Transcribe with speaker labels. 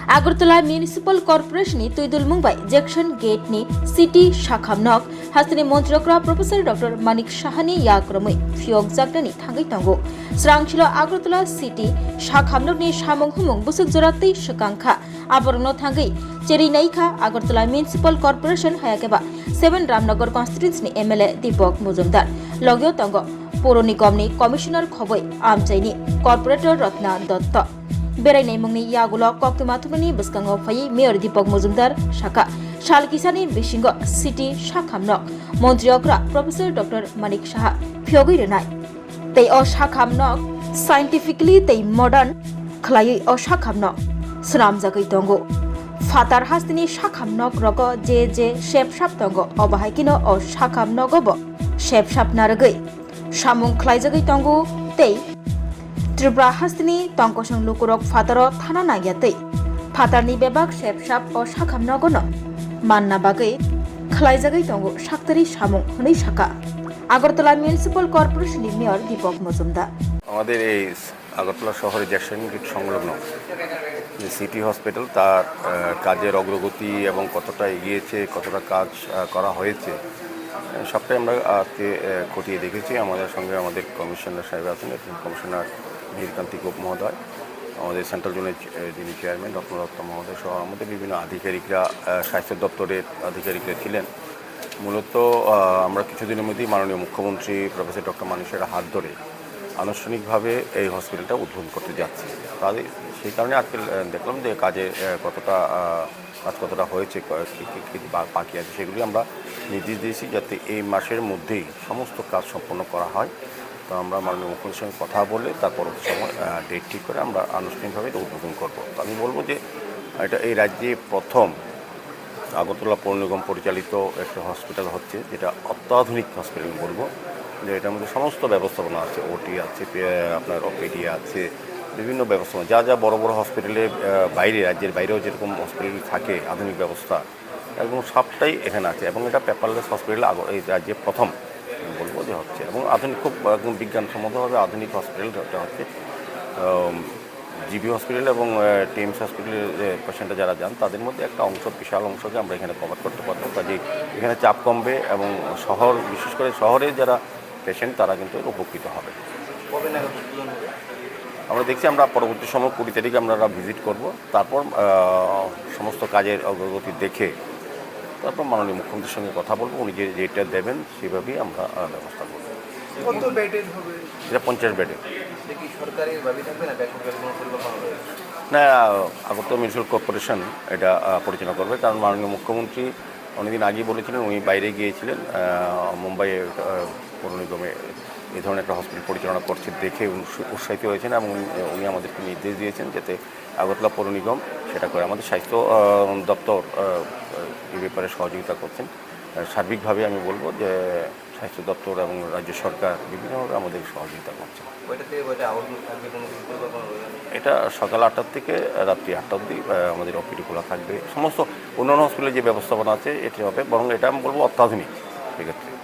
Speaker 1: Agartala Municipal Corporation ni Tuidul Mumbai Junction Gate ni City Shakhamnok Hasani Montrokra Professor Dr. Manik Shahani Yakramui Fiog Zagnani Thangai Tango Srangshilo Agartala City Shakhamnok ni Shamong Humung Busuk Zorati Shakankha Aborno Thangai Cheri Naikha Agartala Municipal Corporation Hayakeba 7 Ramnagar Constituency ni MLA Deepak Mujumdar Logyo Tango Poro Nigom ni Commissioner Khoboi Amchaini Corporator Ratna Datta Berai mungni yagulo koktumathumani biskango phai Mayor Deepak Mujumdar Shaka Shalkisani Bishingo City Shakhamnok Montriokra Professor Dr. Manik Shaha Phiogoi renai Tei o Shakhamnok scientifically tei modern khlai o Shakhamnok Sram jagai tongo Fatar hastini Shakhamnok rogo je shep shap tongo obahaikino o Shakhamnogobo shep shap naragai Shamung khlai jagai tongo tei Tripura hastini tongkosong lukurok fataro thana nagyatei fatarni bebak shepshap o shakhamnogono manna bagai khlaijagai tongo shaktari samung hunei shaka Agartala Municipal Corporation ni Mayor Deepak Mujumdar
Speaker 2: আমাদের এই আগরতলা শহরে Jackson gate সংলগ্ন যে city hospital তার কাজের অগ্রগতি এবং কতটা এগিয়েছে কতটা কাজ করা হয়েছে সবটাই আমরা আজকে খতিয়ে দেখেছি আমাদের সঙ্গে আমাদের কমিশনার সাহেব আছেন কমিশনার নীলকান্তি গোপ মহোদয় আমাদের সেন্ট্রাল জোনের যিনি চেয়ারম্যান ডক্টর দত্ত মহোদয় সহ আমাদের বিভিন্ন আধিকারিকরা স্বাস্থ্য দপ্তরের আধিকারিকরা ছিলেন মূলত আমরা কিছুদিনের মধ্যেই মাননীয় মুখ্যমন্ত্রী প্রফেসর ডক্টর মানিক শাহের হাত ধরে আনুষ্ঠানিকভাবে এই হসপিটালটা উদ্বোধন করতে যাচ্ছি তাদের সেই কারণে আজকে দেখলাম যে কাজ কতটা হয়েছে বাকি আছে সেগুলি আমরা নির্দেশ দিয়েছি যাতে এই মাসের মধ্যেই সমস্ত কাজ সম্পন্ন করা হয় তো আমরা মাননীয় মুখ্যমন্ত্রীর সঙ্গে কথা বলে তার পরবর্তী সময় ডেট ঠিক করে আমরা আনুষ্ঠানিকভাবে এটা উদ্বোধন করবো তো আমি বলবো যে এটা এই রাজ্যে প্রথম আগরতলা পৌর নিগম পরিচালিত একটা হসপিটাল হচ্ছে যেটা অত্যাধুনিক হসপিটাল বলবো যে এটার মধ্যে সমস্ত ব্যবস্থাপনা আছে ওটি আছে আপনার ওপিডি আছে বিভিন্ন ব্যবস্থাপনা যা বড় বড় হসপিটালে বাইরে রাজ্যের বাইরেও যেরকম হসপিটাল থাকে আধুনিক ব্যবস্থা এবং সবটাই এখানে আছে এবং এটা পেপারলেস হসপিটাল এই রাজ্যে প্রথম বলবো যে হচ্ছে এবং আধুনিক খুব একদম বিজ্ঞানসম্মতভাবে আধুনিক হসপিটালটা হচ্ছে জিবি হসপিটাল এবং টিএমসি হসপিটালের পেশেন্টরা যারা যান তাদের মধ্যে একটা অংশ বিশাল অংশকে আমরা এখানে কভার করতে পারবো কাজেই এখানে চাপ কমবে এবং শহর বিশেষ করে শহরে যারা পেশেন্ট তারা কিন্তু উপকৃত হবে আমরা দেখছি আমরা পরবর্তী সময় 20 তারিখে আমরা ভিজিট করব তারপর সমস্ত কাজের অগ্রগতি দেখে তারপর মাননীয় মুখ্যমন্ত্রীর সঙ্গে কথা বলবো উনি যেটা দেবেন সেভাবেই আমরা ব্যবস্থা করব
Speaker 3: কত বেডের হবে
Speaker 2: এটা 50 বেডের
Speaker 3: কি সরকারি ভাবে থাকবে না বেসরকারি কোনো পরিকল্পনা রয়েছে
Speaker 2: না আগরতলা মিউনিসিপ্যাল কর্পোরেশন এটা পরিচালনা করবে কারণ মাননীয় মুখ্যমন্ত্রী অনেকদিন আগেই বলেছিলেন উনি বাইরে গিয়েছিলেন মুম্বাইয়ে পৌর নিগমে এই ধরনের একটা হসপিটাল পরিচালনা করছে দেখে উৎসাহিত হয়েছেন এবং উনি আমাদেরকে নির্দেশ দিয়েছেন যাতে আগরতলা পৌর নিগম সেটা করে আমাদের স্বাস্থ্য দপ্তর এই ব্যাপারে সহযোগিতা করছেন সার্বিকভাবে আমি বলবো যে স্বাস্থ্য দপ্তর এবং রাজ্য সরকার বিভিন্নভাবে আমাদের সহযোগিতা করছে এটা সকাল 8টার থেকে রাত্রি 8টা অবধি আমাদের ওপিডি খোলা থাকবে সমস্ত অন্যান্য হসপিটালে যে ব্যবস্থাপনা আছে এটি হবে বরং এটা আমি বলবো অত্যাধুনিক সেক্ষেত্রে